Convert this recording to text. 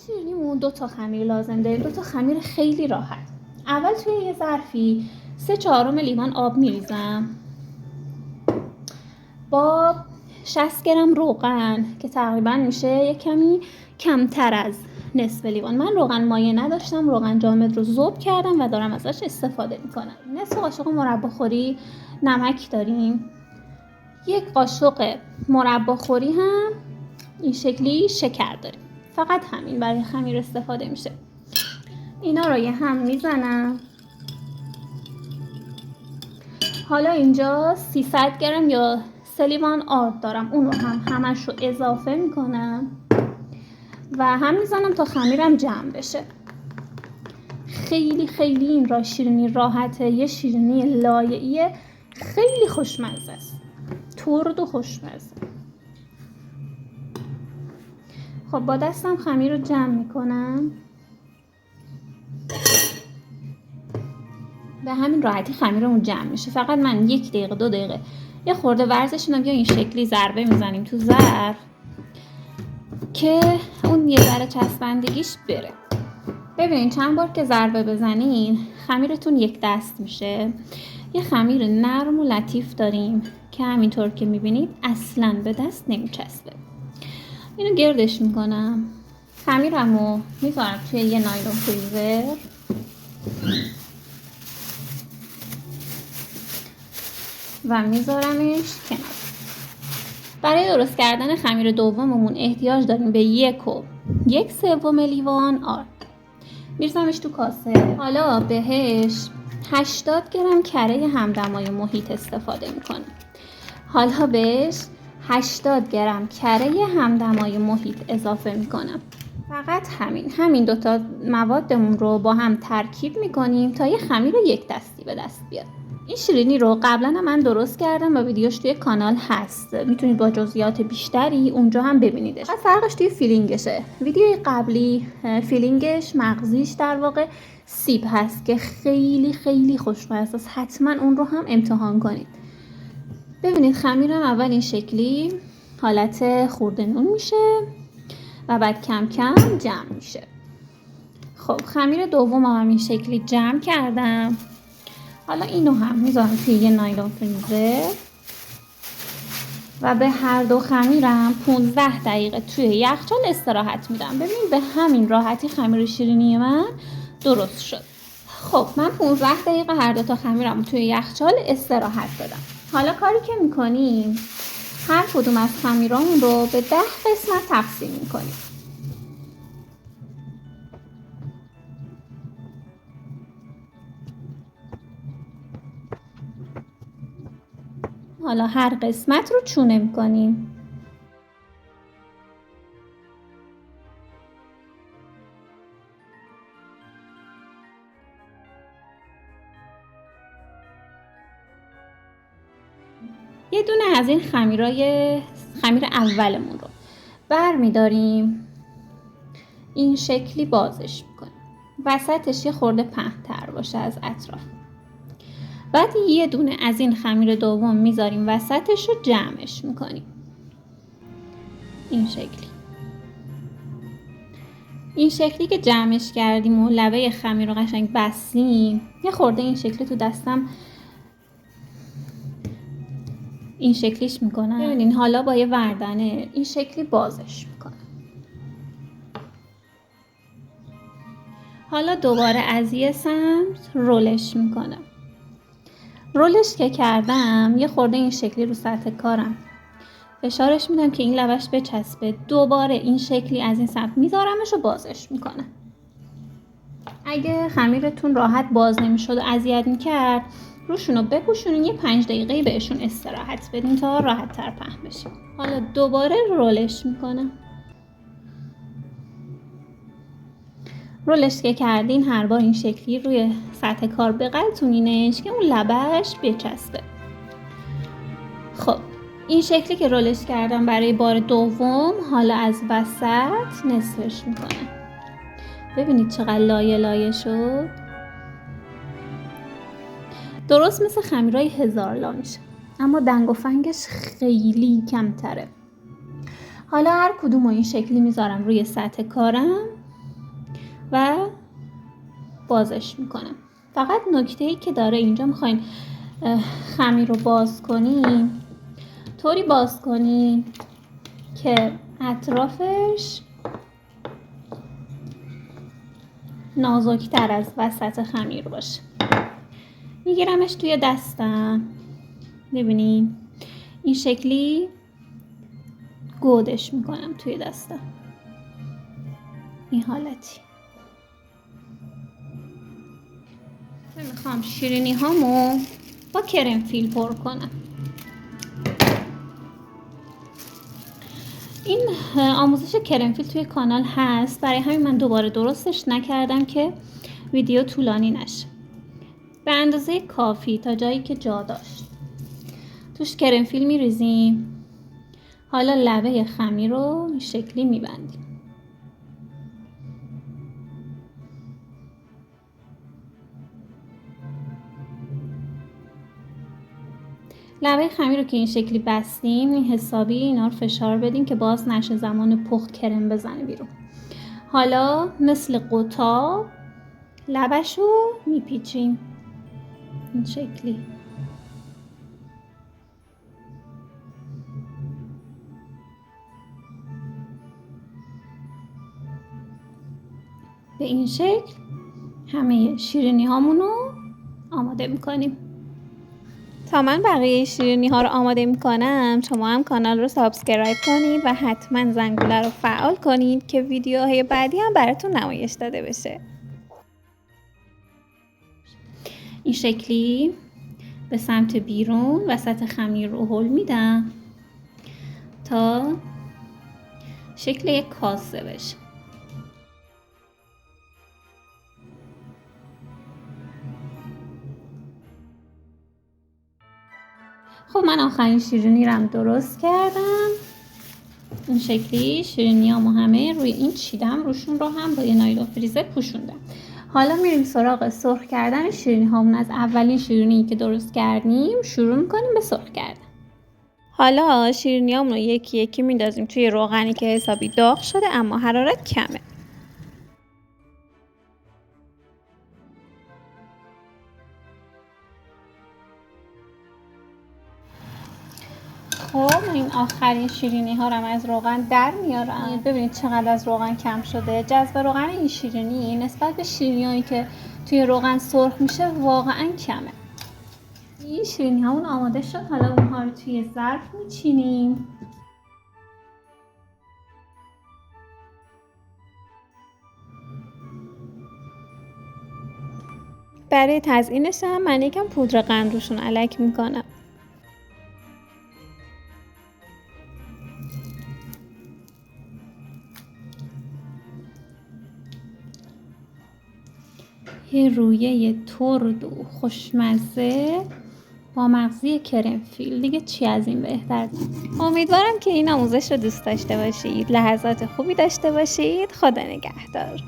شیرینیمون 2 تا خمیر لازم داریم، 2 تا خمیر خیلی راحت. اول توی یه ظرفی 3/4 لیوان آب میریزم با 60 گرم روغن که تقریبا میشه یه کمی کمتر از نصف لیوان. من روغن مایع نداشتم، روغن جامد رو ذوب کردم و دارم ازش استفاده میکنم. نصف قاشق مرباخوری نمک داریم، 1 قاشق مرباخوری هم این شکلی شکر داریم. فقط همین برای خمیر استفاده میشه. اینا رو یه هم میزنم. حالا اینجا 300 گرم یا 3 لیوان آرد دارم، اون رو هم همش رو اضافه میکنم و هم میزنم تا خمیرم جمع بشه. خیلی خیلی این را شیرینی راحته، یه شیرینی لایعیه، خیلی خوشمزه است، ترد و خوشمزه. خب با دستم خمیر رو جمع میکنم. به همین راحتی خمیرمون جمع میشه. فقط من 1 دقیقه 2 دقیقه یه خورده ورزش میدم، یا این شکلی ضربه میزنیم تو ظرف که اون یه ذره چسبندگیش بره. ببینین چند بار که ضربه بزنین خمیرتون یک دست میشه. یه خمیر نرم و لطیف داریم که همینطور که میبینید اصلاً به دست نمیچسبه. اینو گردش میکنم. خمیرمو میذارم توی یه نایلون فریزر و میذارمش کنار. برای درست کردن خمیر دوممون احتیاج داریم به 1/1 لیوان آرد. میرزمش تو کاسه. حالا بهش 80 گرم کره همدمای محیط استفاده میکنیم. حالا بهش 80 گرم کره همدمای محیط اضافه میکنم. فقط همین 2 تا موادمون رو با هم ترکیب میکنیم تا یه خمیر یک دستی به دست بیاد. این شیرینی رو قبلا من درست کردم و ویدیوش توی کانال هست، میتونید با جزئیات بیشتری اونجا هم ببینیدش. فرقش توی فیلینگشه. ویدیوی قبلی فیلینگش مغزیش در واقع سیب هست که خیلی خیلی خوشمزه است، حتما اون رو هم امتحان کنید. ببینید خمیرم اول این شکلی حالت خورده نون میشه و بعد کم کم جمع میشه. خب خمیر دوم هم این شکلی جمع کردم. حالا اینو هم میذارم توی یه نایلون فریزر و به هر دو خمیرم 15 دقیقه توی یخچال استراحت میدم. ببین به همین راحتی خمیر شیرینی من درست شد. خب من 15 دقیقه هر دو تا خمیرم توی یخچال استراحت دادم. حالا کاری که میکنیم هر کدوم از خمیرامون رو به 10 قسمت تقسیم میکنیم. حالا هر قسمت رو چونه میکنیم. یه دونه از این خمیر اولمون رو برمیداریم، این شکلی بازش میکنیم، وسطش یه خورده پهن‌تر باشه از اطراف. بعد یه دونه از این خمیر دوم میذاریم وسطش رو جمعش میکنیم این شکلی که جمعش کردیم و لبه خمیر رو قشنگ بستیم. یه خورده این شکلی تو دستم این شکلیش میکنم. ببینین حالا با یه وردنه این شکلی بازش میکنم. حالا دوباره از یه سمت رولش میکنم. رولش که کردم یه خورده این شکلی رو سطح کارم فشارش میدم که این لبش بچسبه. دوباره این شکلی از این سمت میذارمش و بازش میکنم. اگه خمیرتون راحت باز نمیشد و اذیت میکرد روشونو بپوشونین، یه 5 دقیقه بهشون استراحت بدین تا راحت تر پهن بشه. حالا دوباره رولش میکنم. رولش که کردین هر بار این شکلی روی سطح کار بغلتونینش که اون لبش بچسبه. خب این شکلی که رولش کردم برای بار دوم حالا از وسط نصفش میکنم. ببینید چقدر لایه لایه شد. درست مثل خمیرای هزار لا میشه، اما دنگ و فنگش خیلی کمتره. حالا هر کدوم این شکلی میذارم روی سطح کارم بازش میکنم. فقط نکته‌ای که داره اینجا میخواین خمیر رو باز کنین، طوری باز کنین که اطرافش نازکتر از وسط خمیر باشه. میگیرمش توی دستم، ببینین این شکلی گودش میکنم توی دستم، این حالتی. میخوام شیرینی هامو با کرم فیل پر کنم. این آموزش کرم فیل توی کانال هست، برای همین من دوباره درستش نکردم که ویدیو طولانی نشه. به اندازه کافی تا جایی که جا داشت توش کرم فیل میریزیم. حالا لبه خمیر رو این شکلی میبندیم. لبه خمیر رو که این شکلی بستیم، این حسابی اینا رو فشار بدیم که باز نشه، زمان پخت کرم بزنه بیرون. حالا مثل قطاب لبش رو میپیچیم این شکلی. به این شکل همه شیرینی هامون رو آماده میکنیم. تا من بقیه شیرینی ها رو آماده میکنم، شما هم کانال رو سابسکرایب کنید و حتما زنگوله رو فعال کنید که ویدیوهای بعدی هم براتون نمایش داده بشه. این شکلی به سمت بیرون وسط خمیر رو هل میدم تا شکل یک کاسه بشه. خب من آخرین شیرینی رم درست کردم. این شکلی شیرینی هامو همه روی این چیدم، روشون رو هم با یه نایلون فریزر پوشوندم. حالا میریم سراغ سرخ کردن شیرینی هامون. از اولین شیرینی که درست کردیم شروع میکنیم به سرخ کردن. حالا شیرینی هامون رو یکی یکی میندازیم توی روغنی که حسابی داغ شده اما حرارت کمه. خب این آخرین شیرینی ها رو از روغن در میارم. ببینید چقدر از روغن کم شده. جذب روغن این شیرینی نسبت به شیرینی هایی که توی روغن سرخ میشه واقعا کمه. این شیرینی هامون آماده شد. حالا اونها رو توی ظرف میچینیم. برای تزیینش هم من یکم پودر قند روشون الک میکنم. یه رویه ترد و خوشمزه با مغزی کرم فیل، دیگه چی از این بهتر؟ امیدوارم که این آموزش رو دوست داشته باشید، لحظات خوبی داشته باشید. خدا نگهدار.